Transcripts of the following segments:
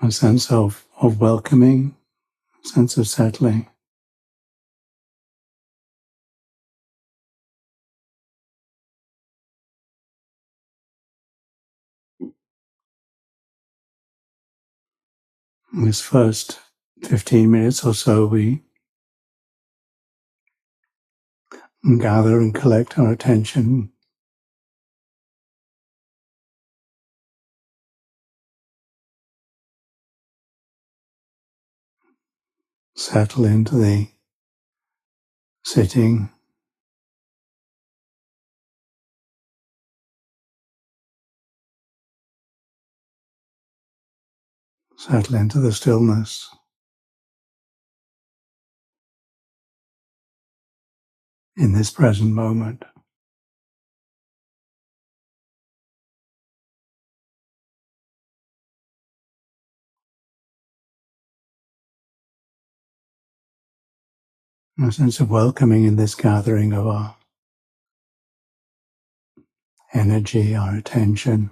a sense of welcoming, a sense of settling. In this first 15 minutes or so, we gather and collect our attention settle into the sitting, settle into the stillness. In this present moment. A sense of welcoming in this gathering of our energy, our attention.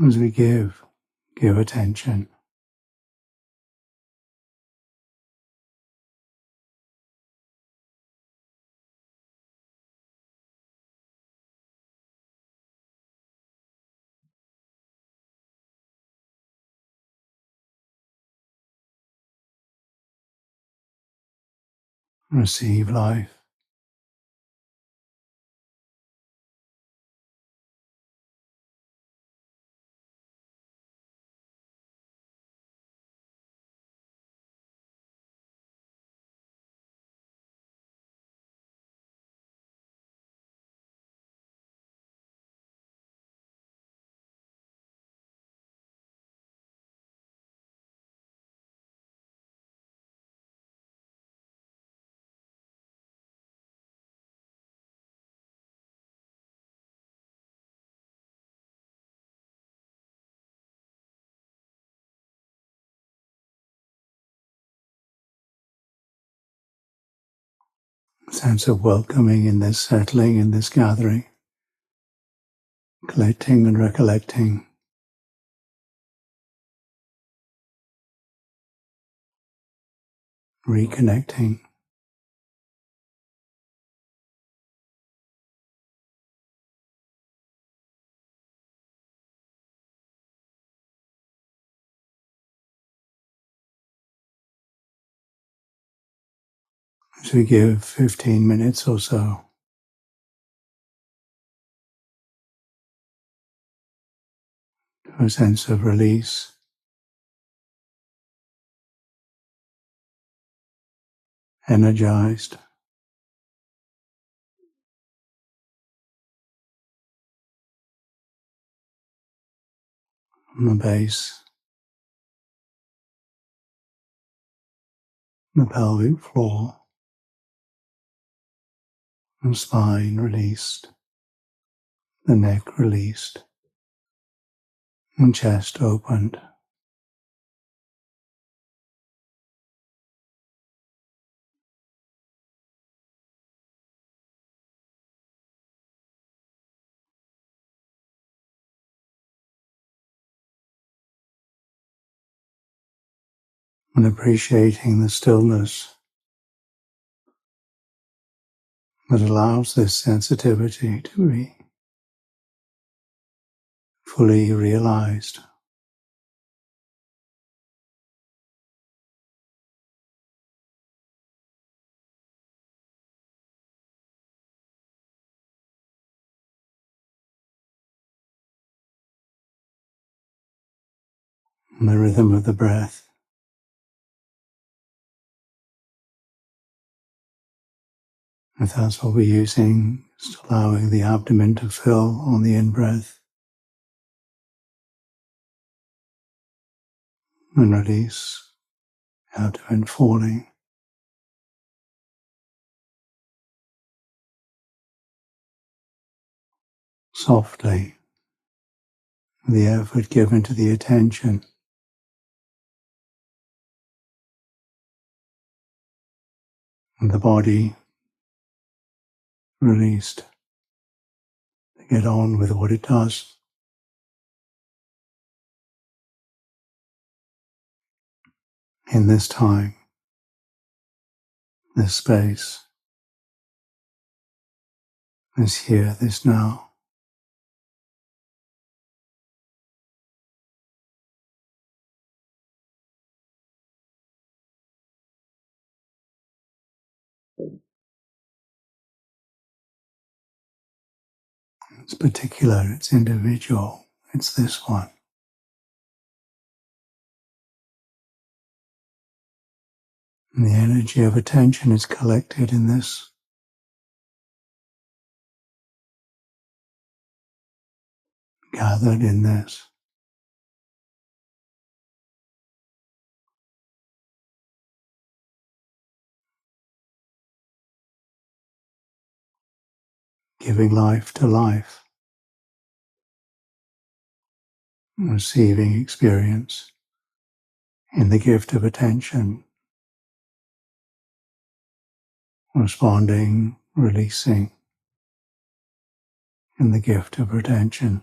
As we give attention. Receive life. A sense of welcoming in this settling, in this gathering. Collecting and recollecting. Reconnecting. As we give 15 minutes or so. To a sense of release. Energized. From the base. The pelvic floor. The spine released. The neck released. And chest opened. And appreciating the stillness that allows this sensitivity to be fully realized. And the rhythm of the breath. If that's what we're using, just allowing the abdomen to fill on the in-breath and release, abdomen falling. Softly, the effort given to the attention and the body released to get on with what it does. In this time, this space, this here, this now. It's particular, it's individual, it's this one. And the energy of attention is collected in this, gathered in this. Giving life to life, receiving experience in the gift of attention, responding, releasing in the gift of attention.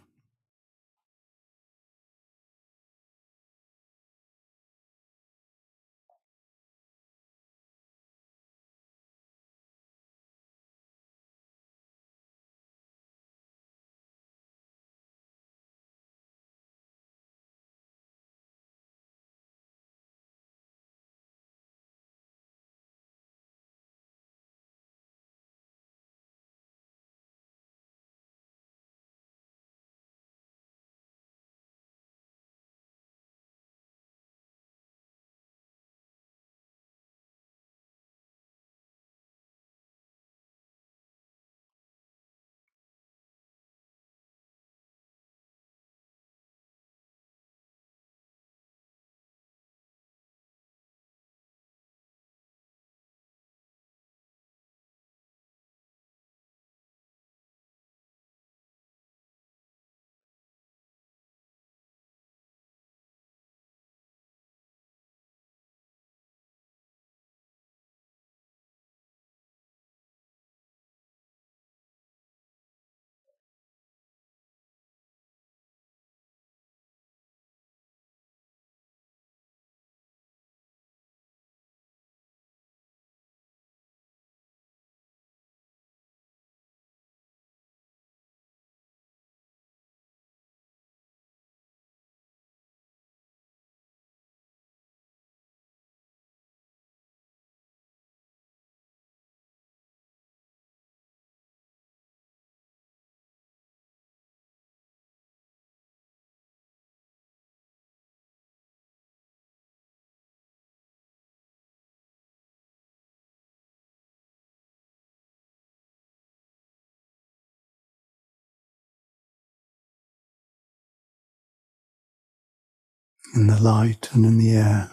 In the light and in the air,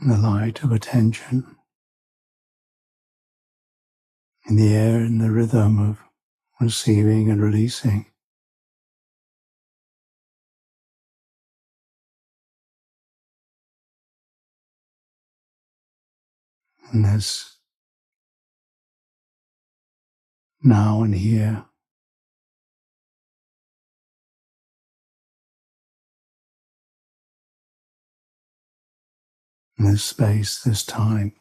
in the light of attention, in the air, in the rhythm of receiving and releasing. In this now and here, in this space, this time.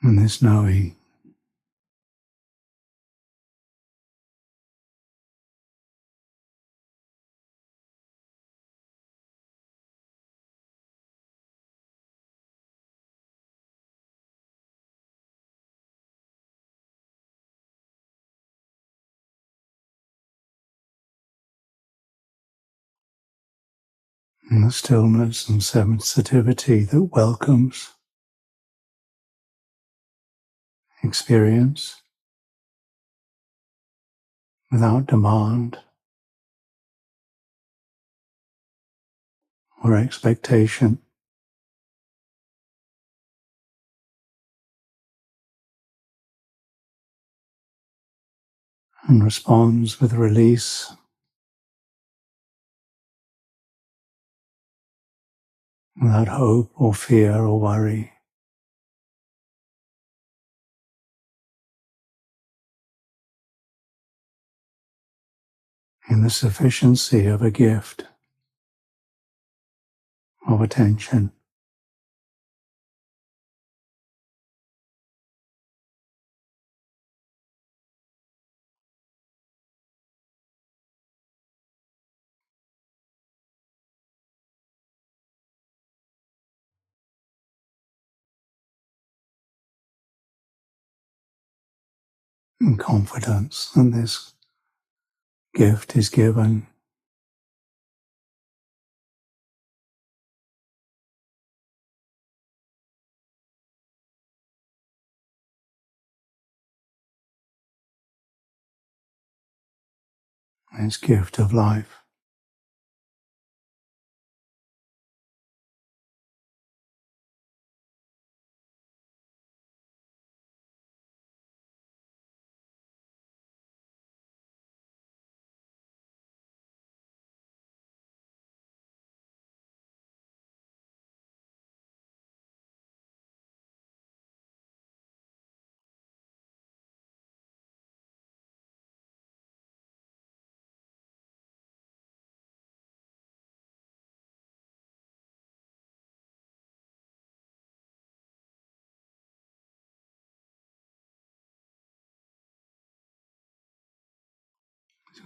In this knowing, in the stillness and sensitivity that welcomes experience without demand or expectation. and responds with release, without hope or fear or worry, in the sufficiency of a gift of attention. And confidence that this gift is given. This gift of life.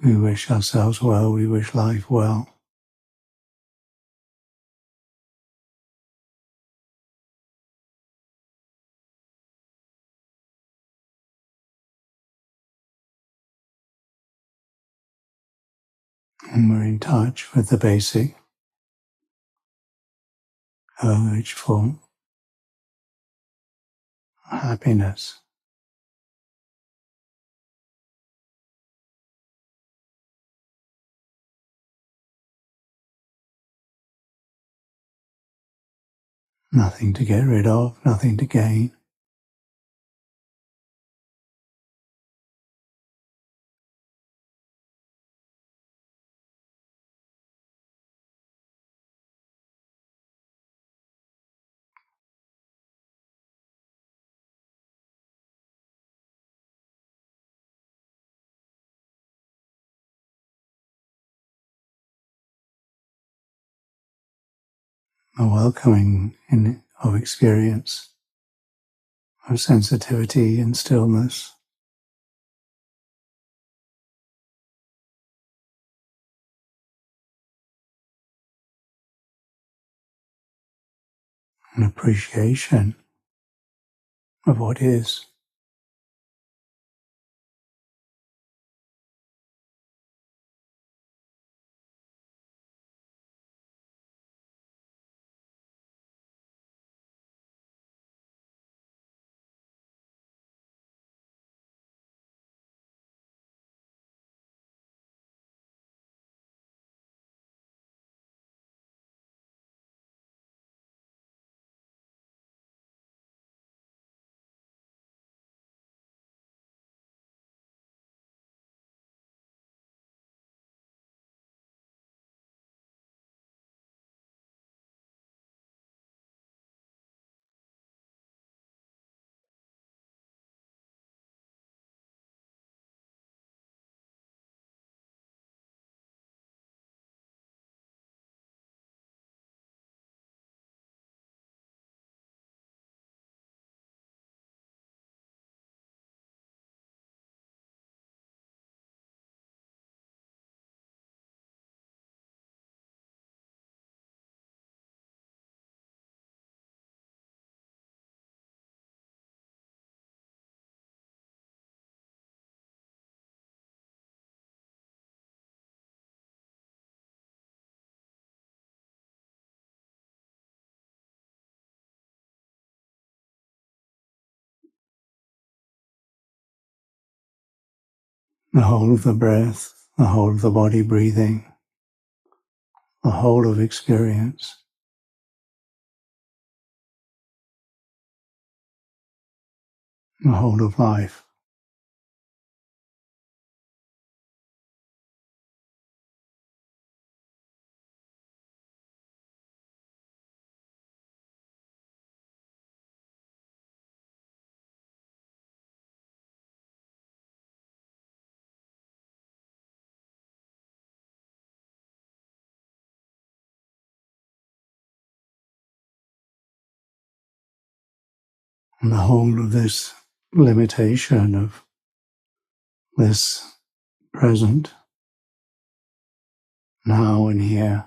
We wish ourselves well, we wish life well. And we're in touch with the basic urge for happiness. Nothing to get rid of, nothing to gain. A welcoming of experience, of sensitivity and stillness. An appreciation of what is. The whole of the breath, the whole of the body breathing, the whole of experience, the whole of life. And the whole of this limitation of this present, now and here.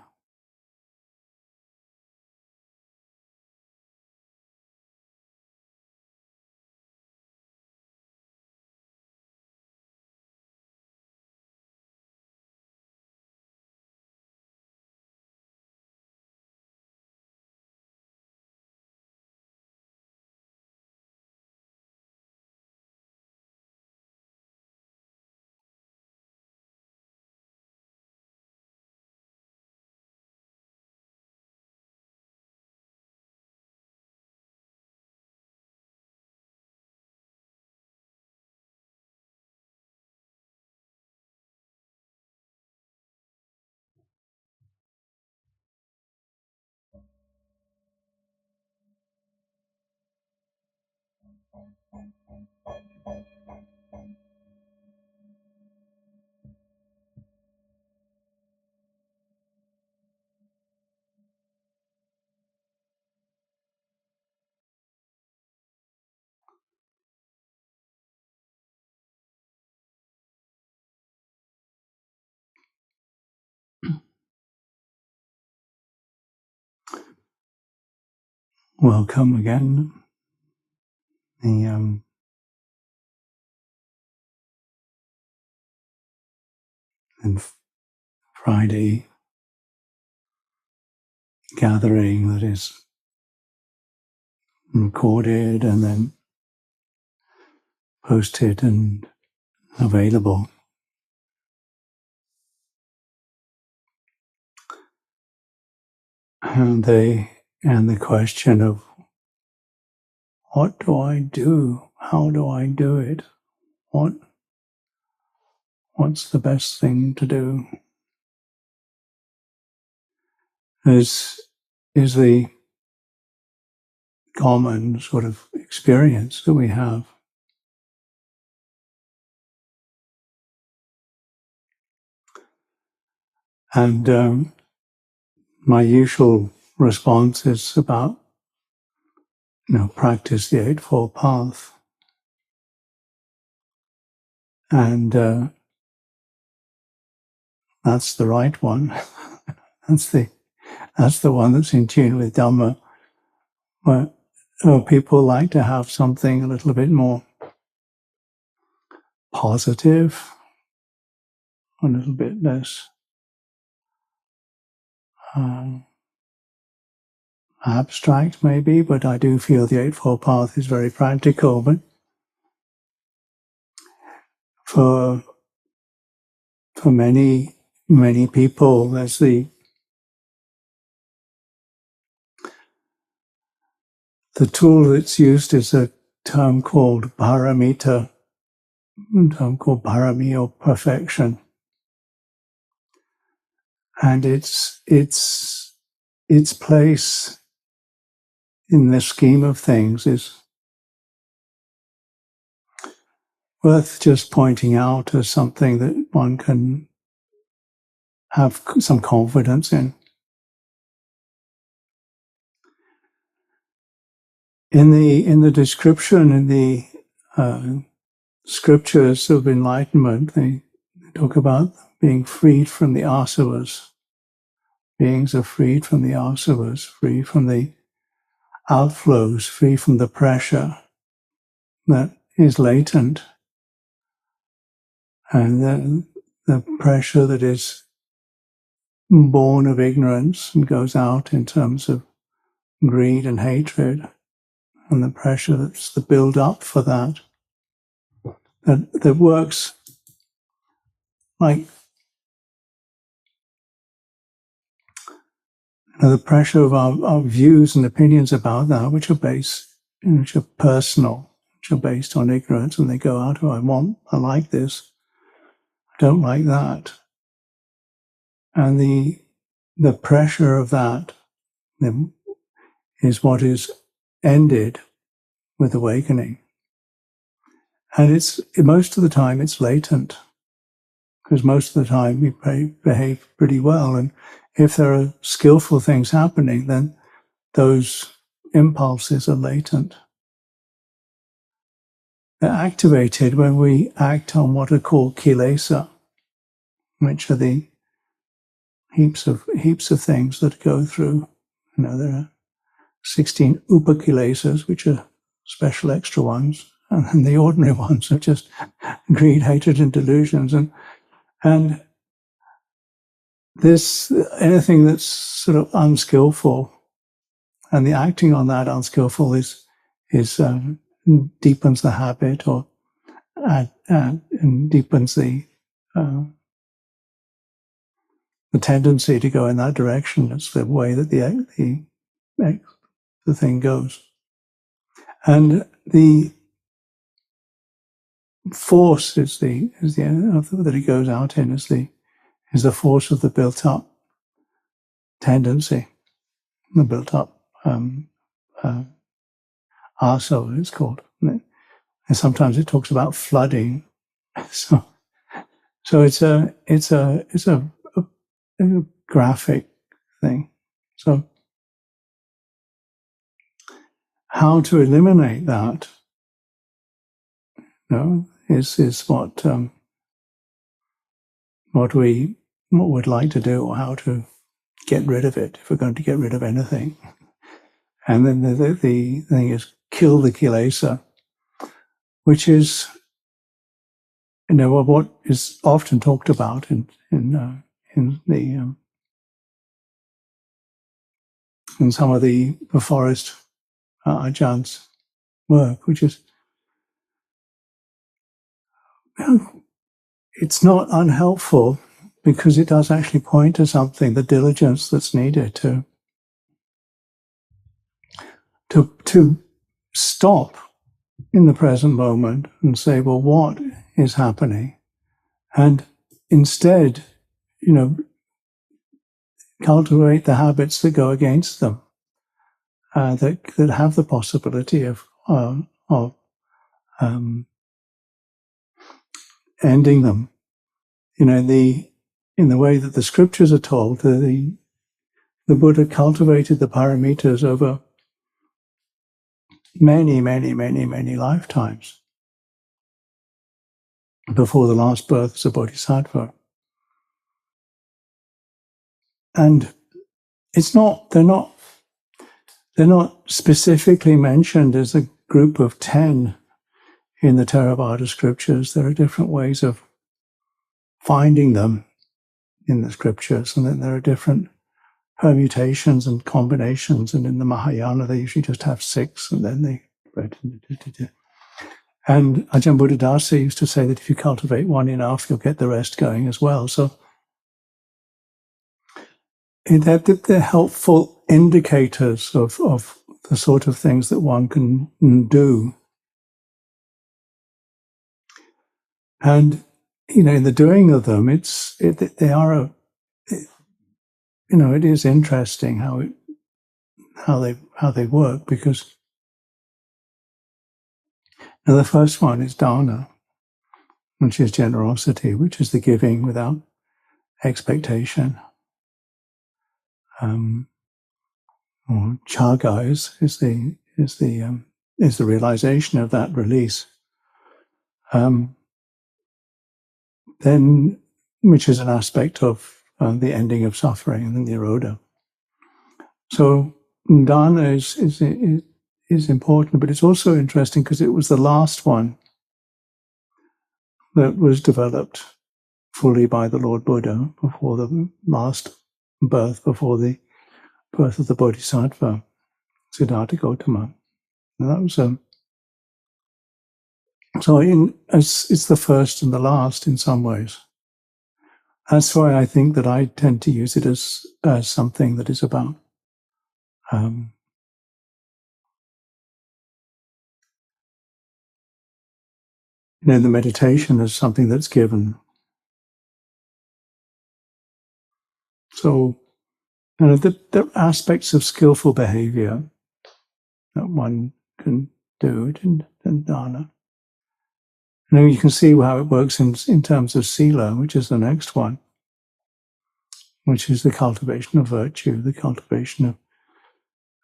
Welcome again. The and Friday gathering that is recorded and then posted and available. And the question of what do I do? How do I do it? What's the best thing to do? Is the common sort of experience that we have. And my usual response is about, practice the Eightfold Path. And that's the right one. that's the one that's in tune with Dhamma. But people like to have something a little bit more positive, a little bit less abstract maybe, but I do feel the Eightfold Path is very practical. But for many people, there's the tool that's used is a term called paramita, a term called parami or perfection. And its place in the scheme of things is worth just pointing out as something that one can have some confidence in. In the description in the scriptures of enlightenment, they talk about being freed from the asavas. Beings are freed from the asavas, free from the outflows, free from the pressure that is latent, and the pressure that is born of ignorance and goes out in terms of greed and hatred, and the pressure that's the build-up for that works like the pressure of our views and opinions about that, which are personal, which are based on ignorance, and they go out, I like this, I don't like that. And the pressure of that is what is ended with awakening. And most of the time it's latent, because most of the time we behave pretty well. And if there are skillful things happening, then those impulses are latent. they're activated when we act on what are called kilesa, which are the heaps of things that go through. There are 16 upakilesas, which are special extra ones, and the ordinary ones are just greed, hatred, and delusions. And this, anything that's sort of unskillful, and the acting on that unskillful is deepens the habit or and deepens the tendency to go in that direction. It's the way that the thing goes, and the force is the that it goes out in is the force of the built up tendency, the built up arsehole, it's called. And sometimes it talks about flooding. So it's a graphic thing. So how to eliminate that, is what we'd like to do, or how to get rid of it if we're going to get rid of anything. And then the thing is kill the kilesa, which is what is often talked about in some of the forest Ajahns' work, which is it's not unhelpful, because it does actually point to something, the diligence that's needed to stop in the present moment and say, well, what is happening? And instead, cultivate the habits that go against them, that have the possibility of ending them. In the way that the scriptures are told, the Buddha cultivated the paramitas over many, many, many, many lifetimes before the last birth as a bodhisattva. And they're not specifically mentioned as a group of 10 in the Theravada scriptures. There are different ways of finding them in the scriptures, and then there are different permutations and combinations, and in the Mahayana they usually just have 6, and then they and Ajahn Buddhadasa used to say that if you cultivate one enough, you'll get the rest going as well. So they're helpful indicators of the sort of things that one can do. And in the doing of them, it is interesting how they work, because the first one is dana, which is generosity, which is the giving without expectation. Or chaga is the realization of that release. Then, which is an aspect of the ending of suffering, and the nirodha. So dana is important, but it's also interesting because it was the last one that was developed fully by the Lord Buddha before the last birth, before the birth of the Bodhisattva, Siddhartha Gautama. And that was it's the first and the last in some ways. That's why I think that I tend to use it as something that is about the meditation as something that's given. So, the aspects of skillful behavior that one can do it in dana. You can see how it works in terms of sila, which is the next one, which is the cultivation of virtue, the cultivation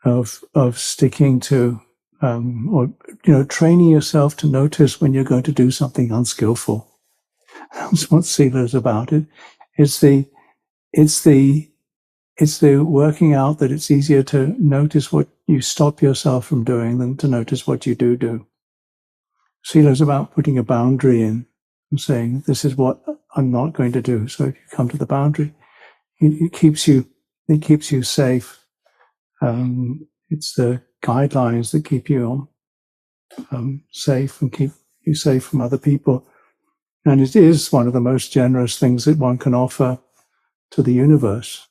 of sticking to or training yourself to notice when you're going to do something unskillful. That's what Sila is about. It's the working out that it's easier to notice what you stop yourself from doing than to notice what you do. Sila is about putting a boundary in and saying, this is what I'm not going to do. So if you come to the boundary, it keeps you safe. It's the guidelines that keep you safe and keep you safe from other people. And it is one of the most generous things that one can offer to the universe,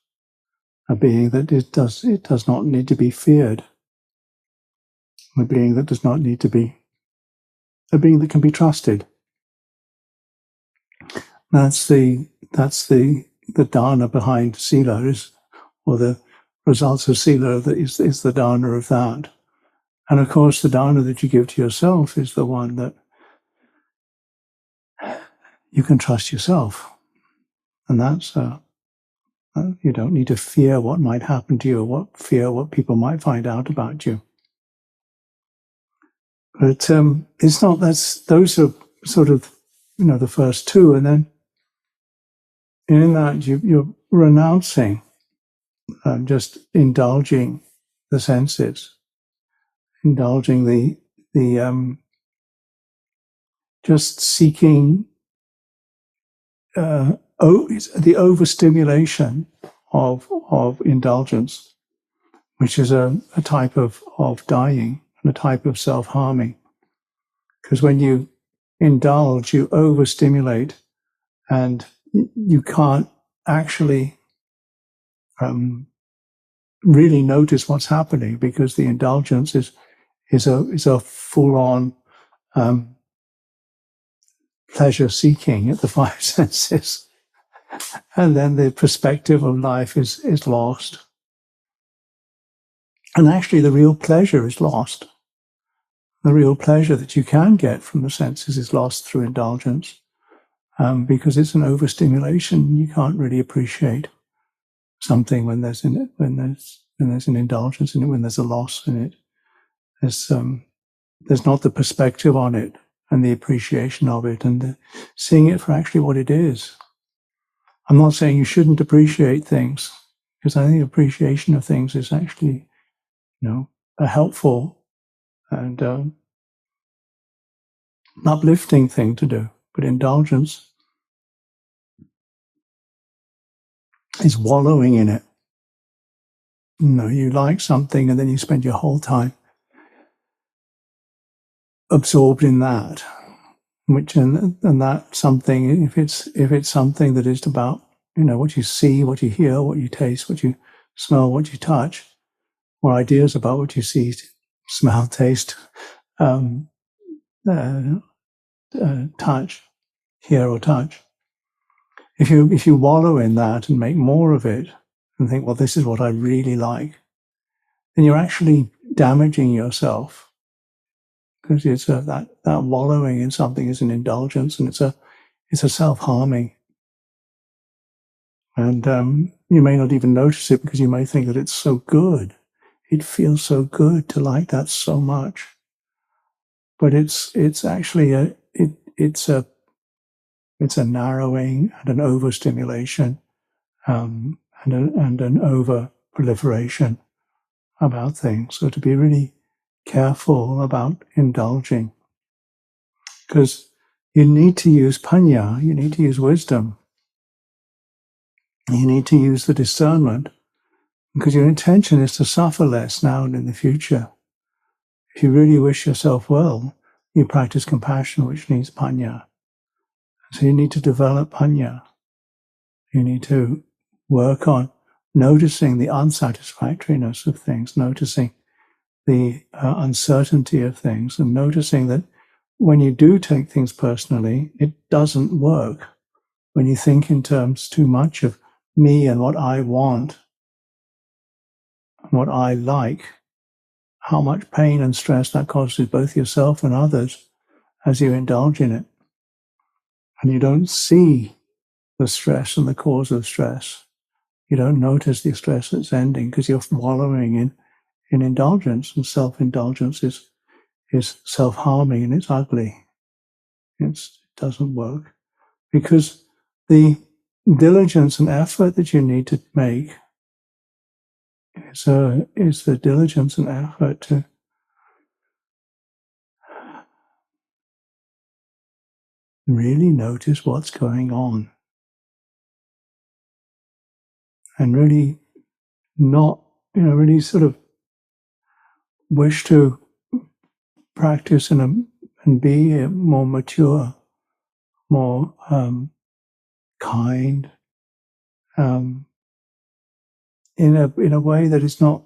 a being that it does not need to be feared, a being that does not need to be, a being that can be trusted. That's the dharna behind Sila, or the results of Sila is the dharna of that. And of course, the dharna that you give to yourself is the one that you can trust yourself. And that's, you don't need to fear what might happen to you, or fear what people might find out about you. But it's not, those are sort of, the first two. And then in that you're renouncing just indulging the senses, indulging the just seeking the overstimulation of indulgence, which is a type of dying and a type of self-harming. Because when you indulge, you overstimulate, and you can't actually really notice what's happening, because the indulgence is a full-on pleasure seeking at the five senses, and then the perspective of life is lost, and actually the real pleasure is lost. The real pleasure that you can get from the senses is lost through indulgence, because it's an overstimulation. You can't really appreciate something when there's an indulgence in it, when there's a loss in it. There's not the perspective on it and the appreciation of it, and seeing it for actually what it is. I'm not saying you shouldn't appreciate things, because I think appreciation of things is actually, a helpful and an uplifting thing to do. But indulgence is wallowing in it. You like something and then you spend your whole time absorbed in that, and that something, if it's something that is about, what you see, what you hear, what you taste, what you smell, what you touch, or ideas about what you see, smell, taste, touch, hear or touch. If you wallow in that and make more of it and think, well, this is what I really like, then you're actually damaging yourself, because it's that wallowing in something is an indulgence, and it's a self-harming. And you may not even notice it, because you may think that it's so good. It feels so good to like that so much. But it's actually it's a narrowing and an overstimulation, and an over proliferation about things. So to be really careful about indulging, because you need to use panya, you need to use wisdom, you need to use the discernment, because your intention is to suffer less now and in the future. If you really wish yourself well, you practice compassion, which needs panya. So you need to develop panya. You need to work on noticing the unsatisfactoriness of things, noticing the uncertainty of things, and noticing that when you do take things personally, it doesn't work. When you think in terms too much of me and what I want and what I like, how much pain and stress that causes both yourself and others as you indulge in it. And you don't see the stress and the cause of stress. You don't notice the stress that's ending, because you're wallowing in indulgence, and self-indulgence is is self-harming and it's ugly. It doesn't work. Because the diligence and effort that you need to make is the diligence and effort to really notice what's going on and really not, really sort of wish to practice and be more mature, more kind, in a way that is not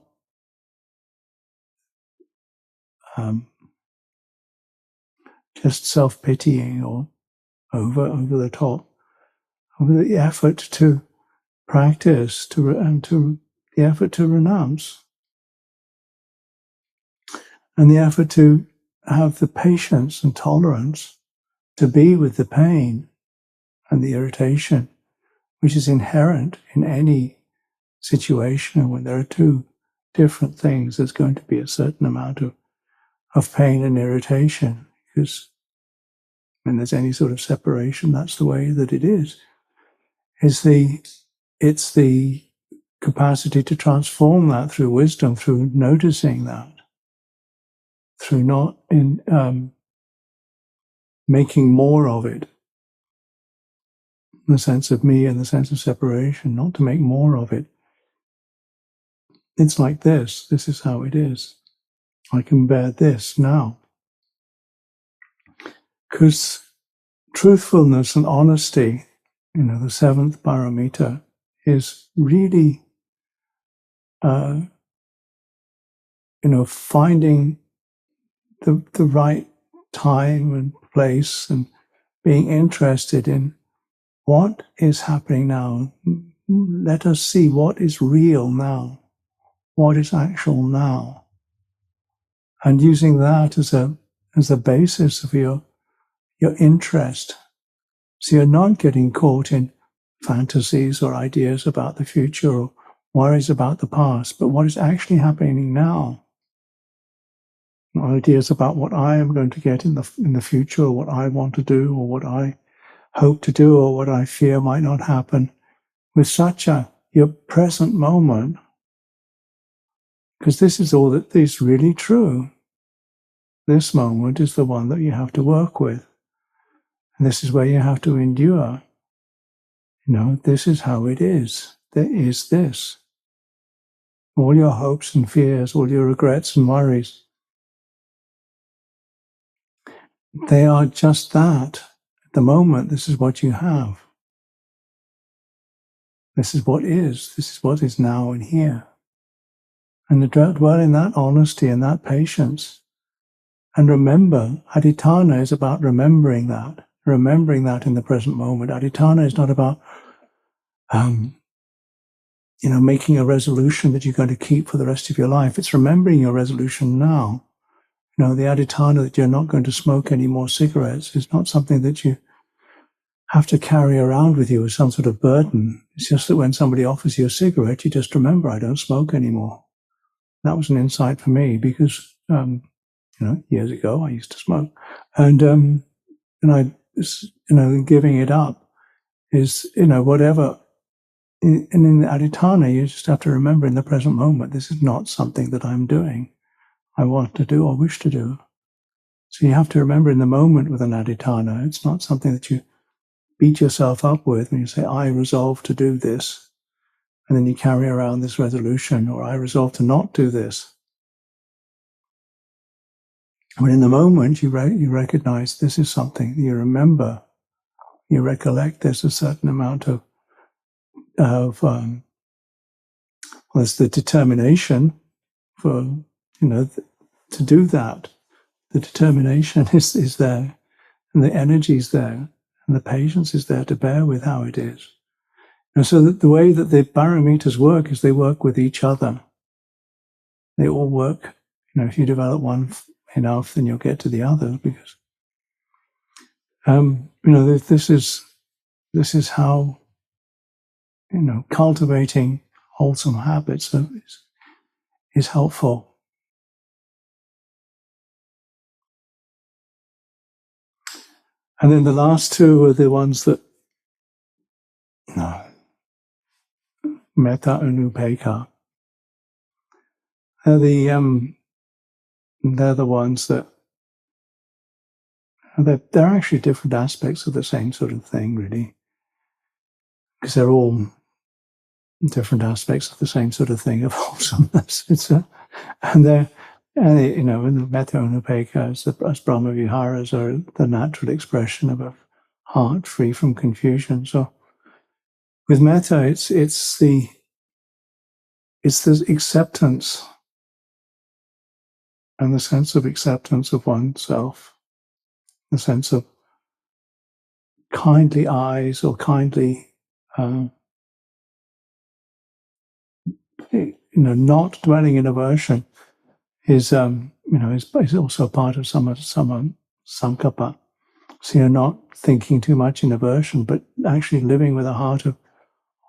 just self-pitying or over the top, over the effort to practice and the effort to renounce and the effort to have the patience and tolerance to be with the pain and the irritation, which is inherent in any situation. When there are two different things, there's going to be a certain amount of pain and irritation, because when there's any sort of separation, that's the way that it is. It's the capacity to transform that through wisdom, through noticing that, through not making more of it, in the sense of me and the sense of separation, not to make more of it. It's like this. This is how it is. I can bear this now. Because truthfulness and honesty, the seventh paramita, is really, finding the right time and place and being interested in what is happening now. Let us see what is real now, what is actual now, and using that as a basis of your interest. So you're not getting caught in fantasies or ideas about the future or worries about the past, but what is actually happening now. Ideas about what I am going to get in the future, or what I want to do, or what I hope to do, or what I fear might not happen, with such your present moment, because this is all that is really true. This moment is the one that you have to work with. And this is where you have to endure. This is how it is. There is this. All your hopes and fears, all your regrets and worries, they are just that. At the moment, this is what you have. This is what is. This is what is now and here. And to dwell in that honesty and that patience. And remember, adhitthana is about remembering that in the present moment. Adhitthana is not about, making a resolution that you're going to keep for the rest of your life. It's remembering your resolution now. The adhitthana that you're not going to smoke any more cigarettes is not something that you have to carry around with you as some sort of burden. It's just that when somebody offers you a cigarette, you just remember, I don't smoke anymore. That was an insight for me because, years ago I used to smoke. And giving it up is, whatever. And in the adhitthana, you just have to remember in the present moment, this is not something that I'm doing, I want to do or wish to do. So you have to remember in the moment with an adhitthana, it's not something that you beat yourself up with when you say, I resolve to do this, and then you carry around this resolution, or I resolve to not do this. When in the moment you recognize this is something, you remember, you recollect there's a certain amount of there's the determination for, to do that. The determination is there, and the energy is there, and the patience is there to bear with how it is. And so that the way that the paramitas work is they work with each other. They all work. If you develop one enough, then you'll get to the other. Because this is how cultivating wholesome habits is helpful. And then the last two are the ones that, metta and upekkha. They're the ones that, they're actually different aspects of the same sort of thing, really. Because they're all different aspects of the same sort of thing of wholesomeness. And the metta and upekkha as Brahma Viharas are the natural expression of a heart free from confusion. So with metta, it's the acceptance and the sense of acceptance of oneself, the sense of kindly eyes or kindly, not dwelling in aversion is also part of sankappa. So you're not thinking too much in aversion, but actually living with a heart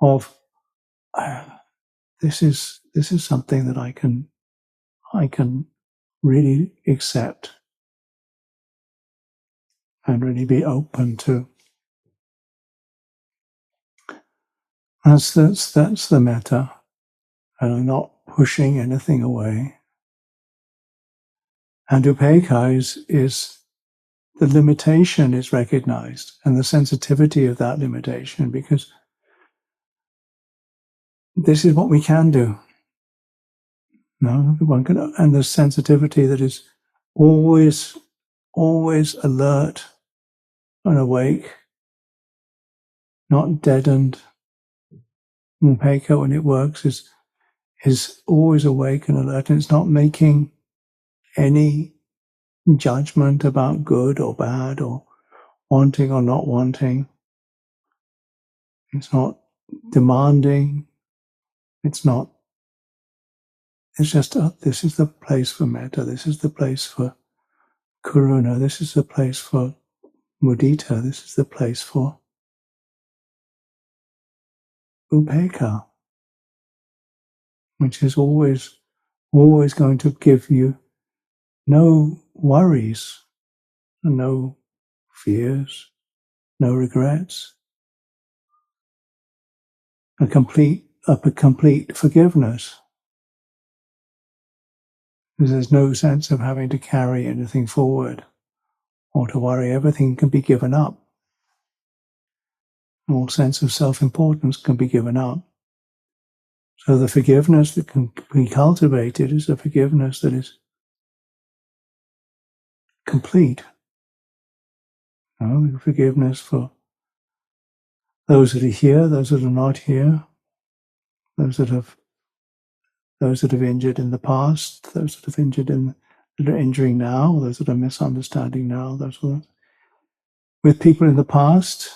of this is something that I can really accept and really be open to. That's the metta, and I'm not pushing anything away. And upekkha is the limitation is recognized and the sensitivity of that limitation, because this is what we can do. No, one can, and the sensitivity that is always alert and awake, not deadened. Upekkha, when it works, is always awake and alert, and it's not making any judgment about good or bad or wanting or not wanting. It's not demanding. It's just, this is the place for metta, this is the place for karuna, this is the place for mudita, this is the place for upekkha, which is always going to give you no worries, no fears, no regrets, a complete forgiveness. Because there's no sense of having to carry anything forward or to worry. Everything can be given up. All sense of self-importance can be given up. So the forgiveness that can be cultivated is a forgiveness that is complete. Forgiveness for those that are here, those that are not here, those that have injured in the past, those that are injuring now, those that are misunderstanding now, with people in the past,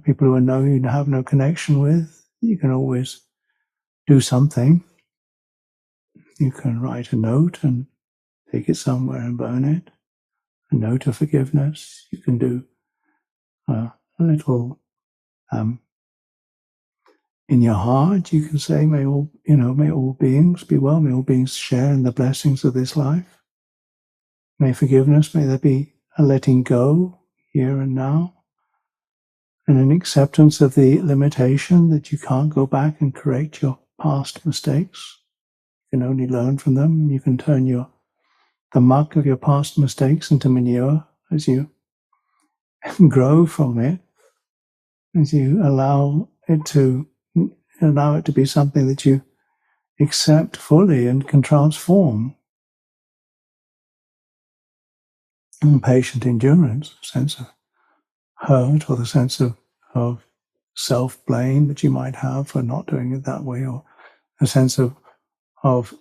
people who you have no connection with, you can always do something. You can write a note and take it somewhere and burn it. A note of forgiveness. You can do a little in your heart. You can say, may all beings be well. May all beings share in the blessings of this life. May forgiveness, may there be a letting go here and now, and an acceptance of the limitation that you can't go back and correct your past mistakes. You can only learn from them. You can turn the muck of your past mistakes into manure as you grow from it, as you allow it to be something that you accept fully and can transform. And patient endurance, a sense of hurt or the sense of self-blame that you might have for not doing it that way, or a sense of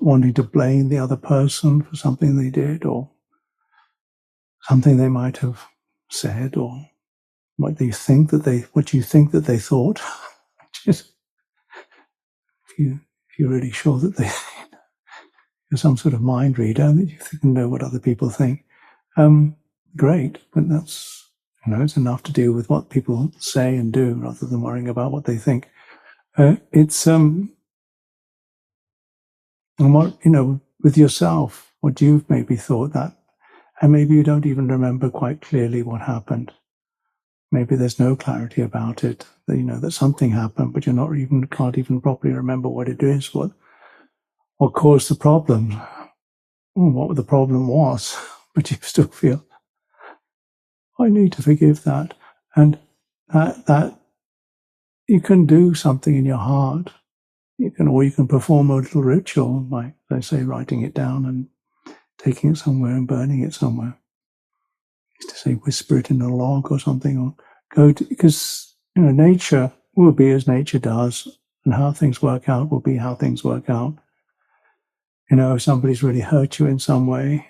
wanting to blame the other person for something they did or something they might have said, or what you think that they thought. Which is, if you're really sure that you're some sort of mind reader, that you can know what other people think, great, but that's it's enough to deal with what people say and do rather than worrying about what they think. It's and what with yourself, what you've maybe thought that And maybe you don't even remember quite clearly what happened. Maybe there's no clarity about it, that you know that something happened, but can't even properly remember what it is, what caused the problem, what the problem was, but you still feel, I need to forgive that. And that you can do something in your heart. You can perform a little ritual, like they say, writing it down and taking it somewhere and burning it somewhere. To say, whisper it in a log or something, or because nature will be as nature does, and how things work out will be how things work out. If somebody's really hurt you in some way,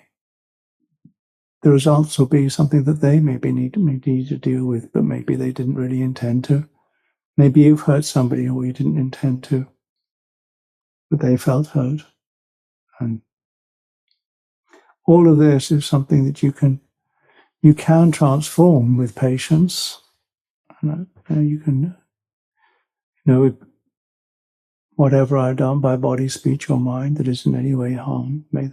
the results will be something that they maybe need to deal with, but maybe they didn't really intend to. Maybe you've hurt somebody or you didn't intend to, but they felt hurt. And all of this is something that you can transform with patience. You can, whatever I've done by body, speech, or mind that is in any way harm, may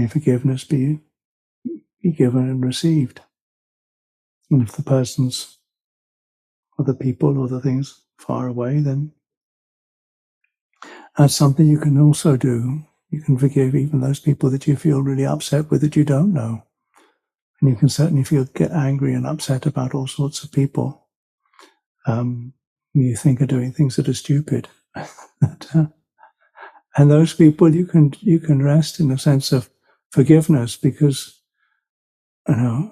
forgiveness be given and received. And if the persons or the people or the things far away, then that's something you can also do. You can forgive even those people that you feel really upset with that you don't know. And you can certainly get angry and upset about all sorts of people. You think are doing things that are stupid. And those people you can rest in a sense of forgiveness, because the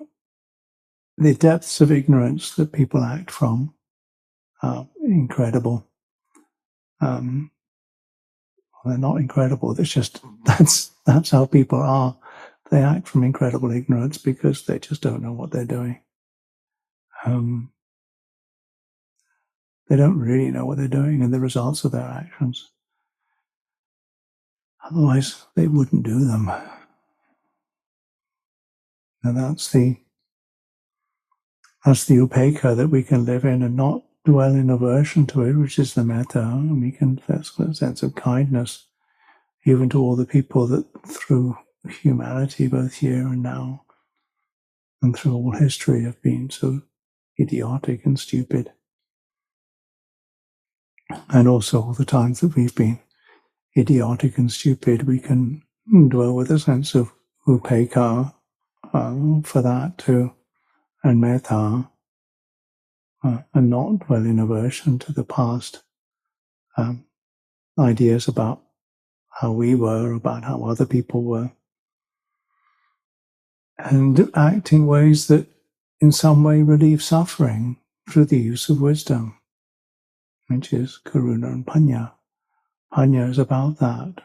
depths of ignorance that people act from are incredible. They're not incredible. It's just that's how people are. They act from incredible ignorance because they just don't know what they're doing. They don't really know what they're doing and the results of their actions. Otherwise, they wouldn't do them. And that's the upekkha that we can live in and not dwell in aversion to it, which is the metta. And we can feel a sense of kindness, even to all the people that through humanity, both here and now, and through all history, have been so idiotic and stupid. And also all the times that we've been idiotic and stupid, we can dwell with a sense of upekkha for that too, and metta, and not dwell in aversion to the past ideas about how we were, about how other people were, and act in ways that in some way relieve suffering through the use of wisdom, which is karuna and panya. Panya is about that.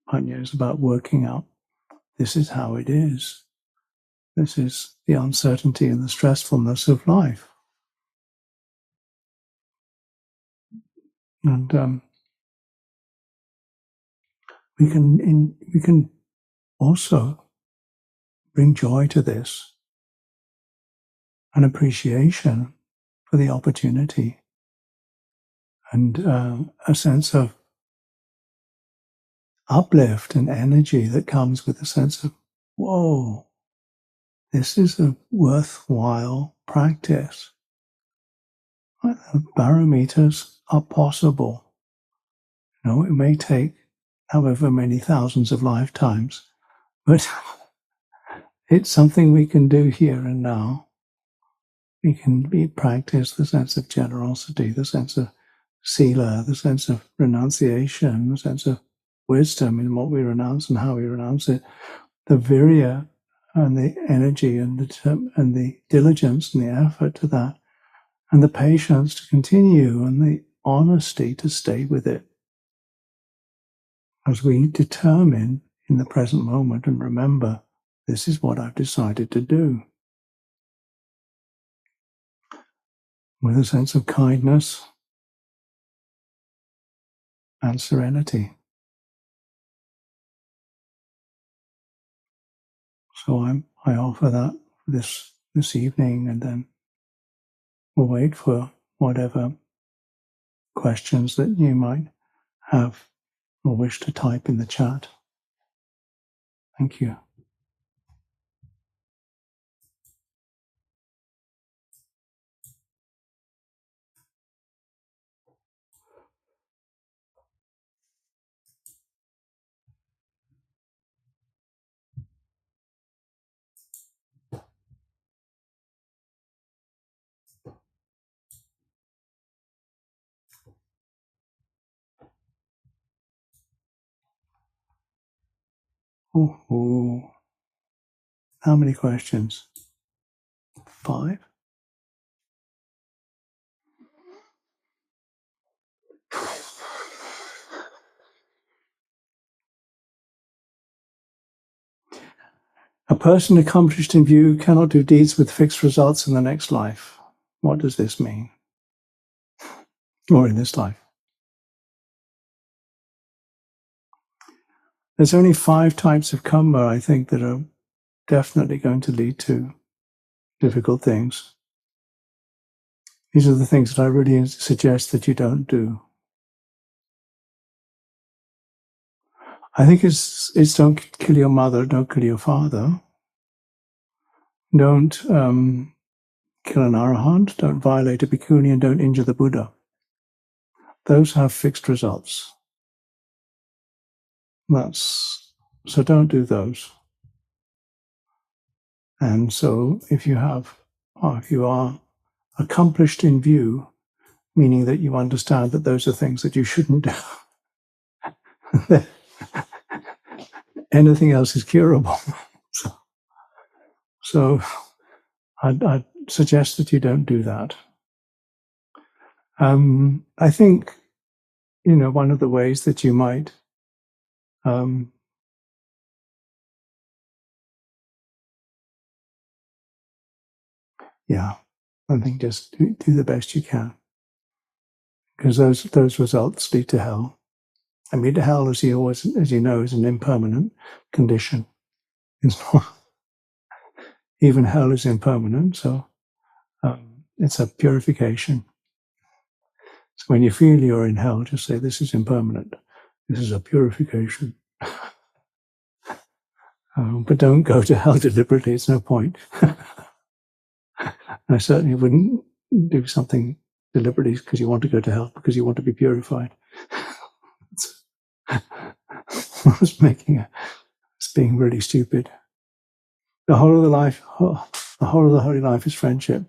Panya is about working out, this is how it is. This is the uncertainty and the stressfulness of life. And we can also bring joy to this, an appreciation for the opportunity, and a sense of uplift and energy that comes with a sense of, whoa, this is a worthwhile practice. Parameters are possible. It may take however many thousands of lifetimes, but it's something we can do here and now. We can practice the sense of generosity, the sense of sila, the sense of renunciation, the sense of wisdom in what we renounce and how we renounce it, the virya and the energy and the diligence and the effort to that, and the patience to continue, and the honesty to stay with it, as we determine in the present moment and remember, this is what I've decided to do. With a sense of kindness and serenity. So I offer that this evening, and then we'll wait for whatever questions that you might have or wish to type in the chat. Thank you. Oh. How many questions? 5? A person accomplished in view cannot do deeds with fixed results in the next life. What does this mean? Or in this life? There's only 5 types of karma, I think, that are definitely going to lead to difficult things. These are the things that I really suggest that you don't do. I think it's don't kill your mother, don't kill your father, don't kill an arahant, don't violate a bhikkhuni, and don't injure the Buddha. Those have fixed results. So don't do those. And so if you are accomplished in view, meaning that you understand that those are things that you shouldn't do, anything else is curable. So I'd suggest that you don't do that. I think, one of the ways that you might I think just do the best you can, because those results lead to hell. I mean, hell, as you know, is an impermanent condition. It's not, even hell is impermanent, so it's a purification. So when you feel you're in hell, just say, this is impermanent. This is a purification. But don't go to hell deliberately. It's no point. I certainly wouldn't do something deliberately because you want to go to hell, because you want to be purified. It's being really stupid. The whole of the holy life is friendship.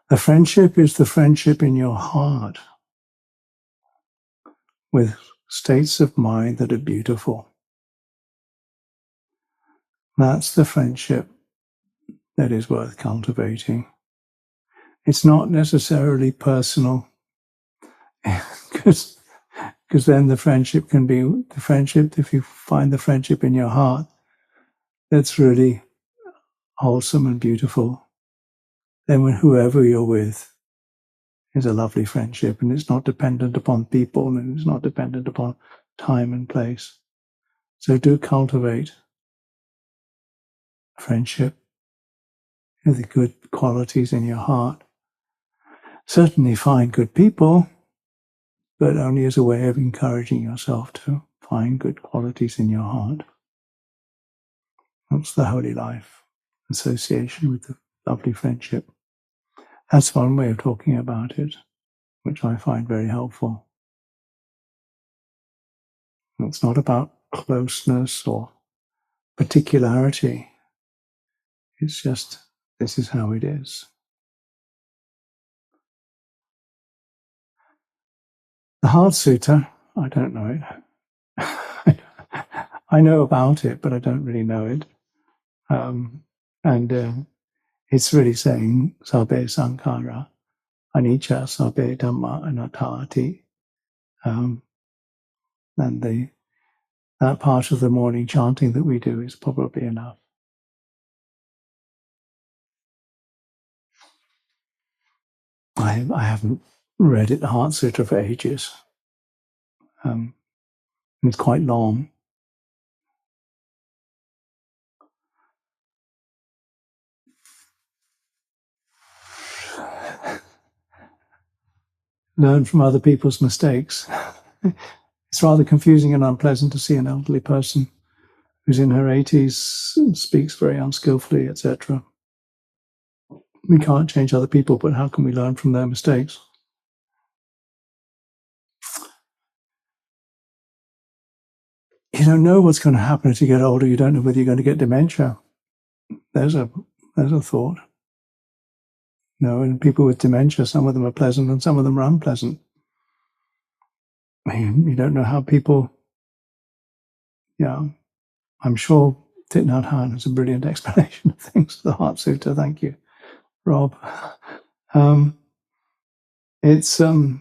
The friendship is the friendship in your heart with states of mind that are beautiful. That's the friendship that is worth cultivating. It's not necessarily personal, because then the friendship can be the friendship. If you find the friendship in your heart that's really wholesome and beautiful, then whoever you're with is a lovely friendship, and it's not dependent upon people, and it's not dependent upon time and place. So do cultivate friendship with the good qualities in your heart. Certainly find good people, but only as a way of encouraging yourself to find good qualities in your heart. That's the holy life, association with the lovely friendship. That's one way of talking about it, which I find very helpful. It's not about closeness or particularity. It's just, this is how it is. The Heart Sutta, I don't know it. I know about it, but I don't really know it. It's really saying, Sabbe Sankhara, Anicca, Sabbe Dhamma, Anattati. And that part of the morning chanting that we do is probably enough. I haven't read it, the Heart Sutta, for ages. It's quite long. Learn from other people's mistakes. It's rather confusing and unpleasant to see an elderly person who's in her 80s and speaks very unskillfully, etc. We can't change other people, but how can we learn from their mistakes? You don't know what's going to happen as you get older. You don't know whether you're going to get dementia. There's a thought. And people with dementia, some of them are pleasant and some of them are unpleasant. You don't know how people yeah, I'm sure Thich Nhat Hanh has a brilliant explanation of things. The Heart Sutta. Thank you, Rob. It's yeah,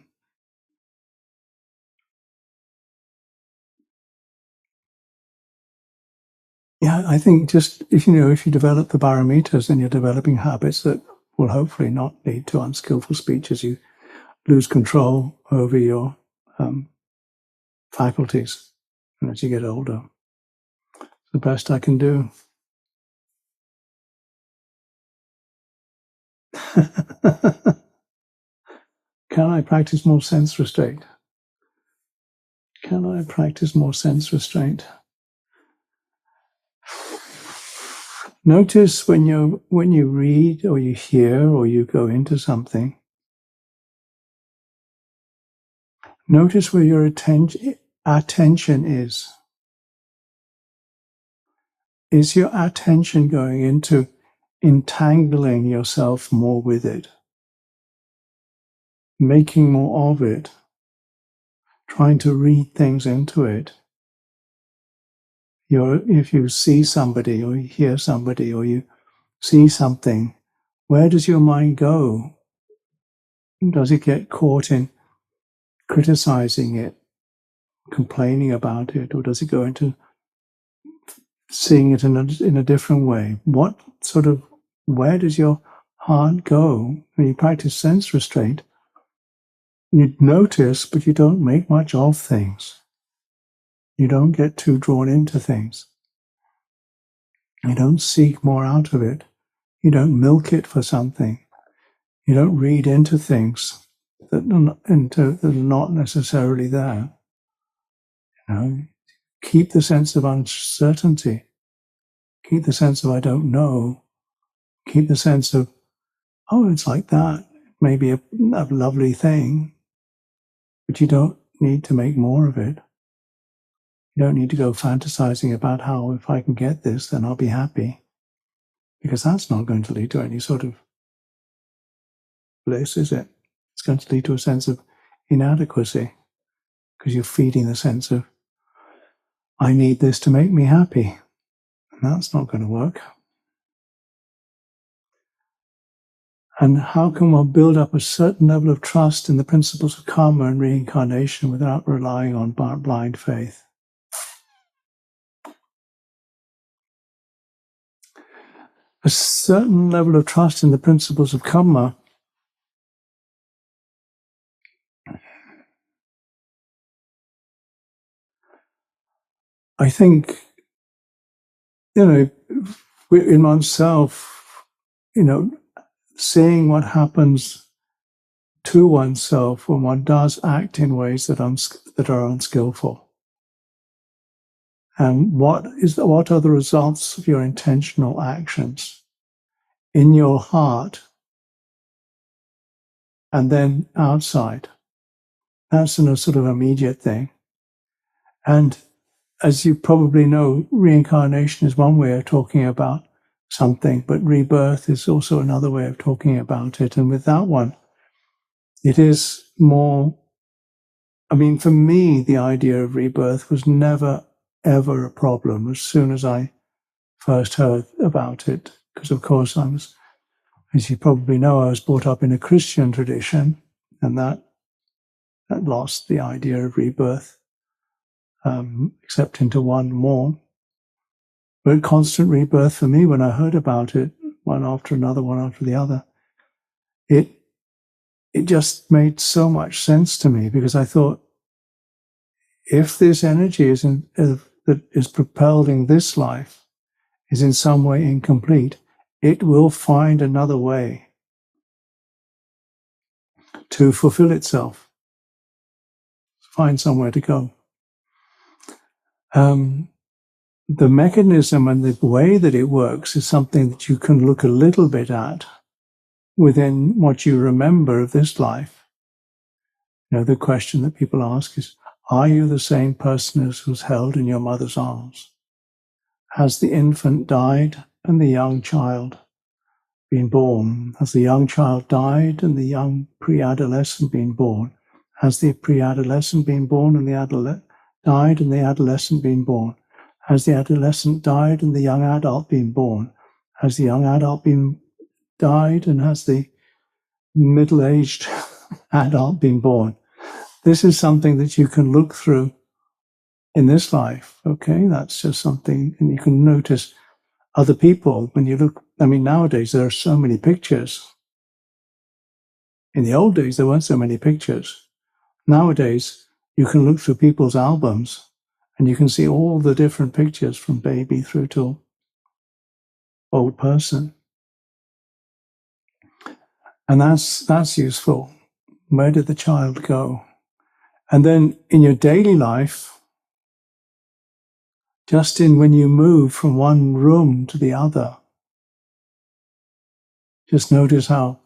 I think just if you develop the paramitas, then you're developing habits that will hopefully not lead to unskillful speech as you lose control over your faculties and as you get older. The best I can do. Can I practice more sense restraint? Can I practice more sense restraint? Notice when you read or you hear or you go into something, notice where your attention is. Is your attention going into entangling yourself more with it, making more of it, trying to read things into it? If you see somebody or you hear somebody or you see something, where does your mind go? Does it get caught in criticizing it, complaining about it, or does it go into seeing it in a different way? Where does your heart go? When you practice sense restraint, you notice, but you don't make much of things. You don't get too drawn into things. You don't seek more out of it. You don't milk it for something. You don't read into things that are not necessarily there. Keep the sense of uncertainty. Keep the sense of I don't know. Keep the sense of, oh, it's like that. Maybe a lovely thing, but you don't need to make more of it. You don't need to go fantasizing about how if I can get this, then I'll be happy. Because that's not going to lead to any sort of bliss, is it? It's going to lead to a sense of inadequacy because you're feeding the sense of, I need this to make me happy. And that's not going to work. And how can one build up a certain level of trust in the principles of karma and reincarnation without relying on blind faith? A certain level of trust in the principles of karma I think, in oneself, seeing what happens to oneself when one does act in ways that are unskillful. And what are the results of your intentional actions in your heart and then outside? That's a sort of immediate thing. And as you probably know, reincarnation is one way of talking about something, but rebirth is also another way of talking about it. And with that one, it is more, for me, the idea of rebirth was never, ever a problem as soon as I first heard about it. Because, of course, as you probably know, I was brought up in a Christian tradition, and that lost the idea of rebirth, except into one more. But constant rebirth for me, when I heard about it, one after another, one after the other, it just made so much sense to me, because I thought, if this energy that is propelling this life is in some way incomplete, it will find another way to fulfill itself, find somewhere to go. The mechanism and the way that it works is something that you can look a little bit at within what you remember of this life. The question that people ask is, are you the same person as was held in your mother's arms? Has the infant died and the young child been born? Has the young child died and the young pre-adolescent been born? Has the pre-adolescent been born and the adolescent died and the adolescent been born? Has the adolescent died and the young adult been born? Has the young adult been died and has the middle-aged adult been born? This is something that you can look through in this life, okay? That's just something, and you can notice other people when you look. I mean, nowadays there are so many pictures. In the old days, there weren't so many pictures. Nowadays, you can look through people's albums and you can see all the different pictures from baby through to old person. And that's useful. Where did the child go? And then in your daily life, just in when you move from one room to the other, just notice how,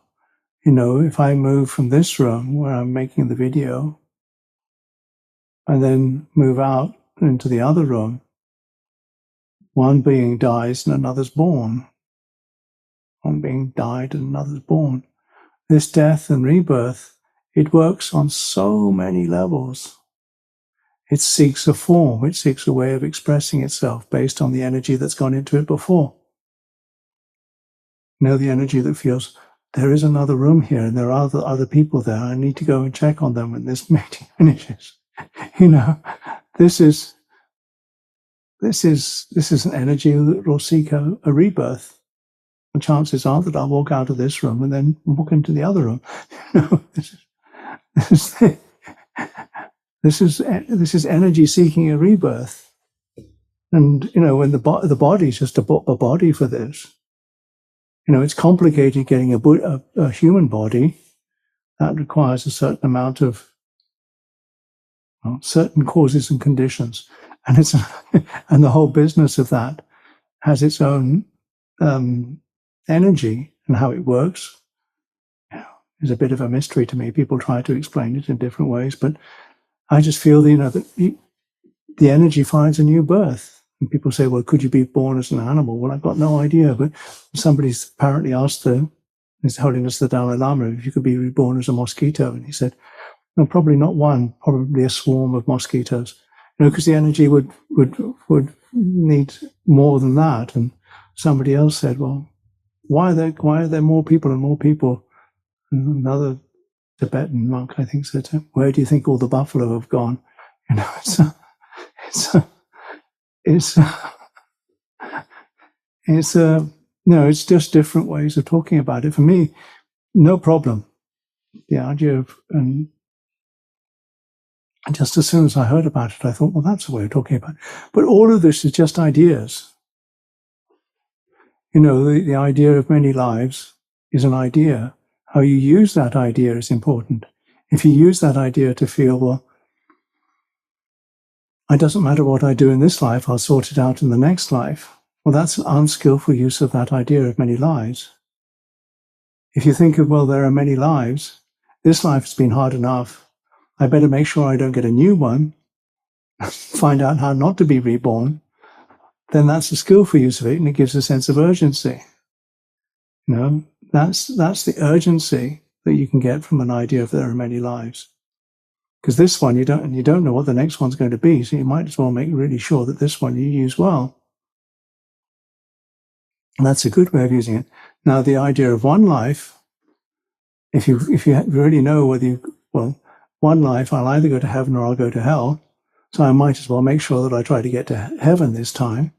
if I move from this room where I'm making the video and then move out into the other room, one being dies and another's born. One being died and another's born. This death and rebirth, it works on so many levels. It seeks a form, it seeks a way of expressing itself based on the energy that's gone into it before. The energy that feels, there is another room here and there are other people there. I need to go and check on them when this meeting finishes. This is an energy that will seek a rebirth. The chances are that I'll walk out of this room and then walk into the other room. This is energy seeking a rebirth. And, when the body is just a body for this, it's complicated getting a human body. That requires a certain amount of certain causes and conditions. And and the whole business of that has its own energy, and how it works is a bit of a mystery to me. People try to explain it in different ways, but I just feel that the energy finds a new birth. And people say, well, could you be born as an animal? Well, I've got no idea, but somebody's apparently asked His Holiness the Dalai Lama if you could be reborn as a mosquito, and he said, no, probably not one, probably a swarm of mosquitoes. Because the energy would need more than that. And somebody else said, well, why are there more people and more people? And another Tibetan monk, I think, said, where do you think all the buffalo have gone? It's just different ways of talking about it. For me, no problem. The idea of, and just as soon as I heard about it, I thought, well, that's a way of talking about it. But all of this is just ideas. The idea of many lives is an idea. How you use that idea is important. If you use that idea to feel, well, it doesn't matter what I do in this life, I'll sort it out in the next life. Well, that's an unskillful use of that idea of many lives. If you think of, well, there are many lives, this life has been hard enough, I better make sure I don't get a new one, find out how not to be reborn, then that's a skillful use of it, and it gives a sense of urgency. That's the urgency that you can get from an idea of there are many lives. Because this one, you don't know what the next one's going to be, so you might as well make really sure that this one you use well. And that's a good way of using it. Now, the idea of one life, if you really know one life, I'll either go to heaven or I'll go to hell, so I might as well make sure that I try to get to heaven this time.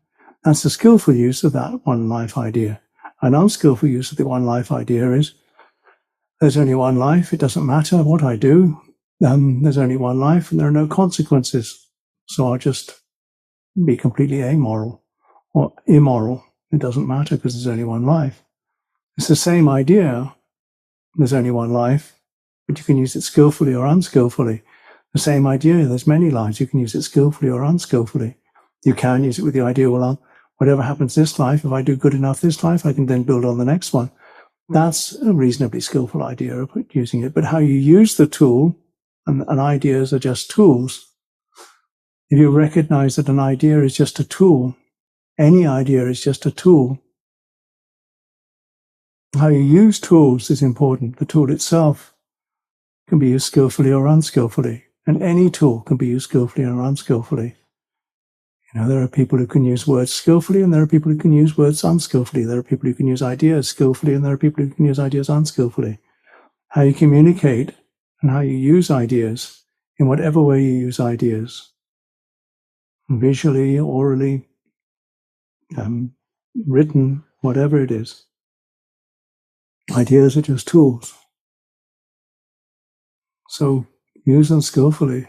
That's the skillful use of that one life idea. An unskillful use of the one life idea is, there's only one life, it doesn't matter what I do, there's only one life and there are no consequences, so I'll just be completely amoral or immoral. It doesn't matter because there's only one life. It's the same idea, there's only one life, but you can use it skillfully or unskillfully. The same idea, there's many lives, you can use it skillfully or unskillfully. You can use it with the idea, well, whatever happens this life, if I do good enough this life, I can then build on the next one. That's a reasonably skillful idea of using it. But how you use the tool, and ideas are just tools. If you recognize that an idea is just a tool, any idea is just a tool. How you use tools is important. The tool itself can be used skillfully or unskillfully, and any tool can be used skillfully or unskillfully. There are people who can use words skillfully, and there are people who can use words unskillfully. There are people who can use ideas skillfully, and there are people who can use ideas unskillfully. How you communicate and how you use ideas, in whatever way you use ideas, visually, orally, written, whatever it is. Ideas are just tools. So use them skillfully.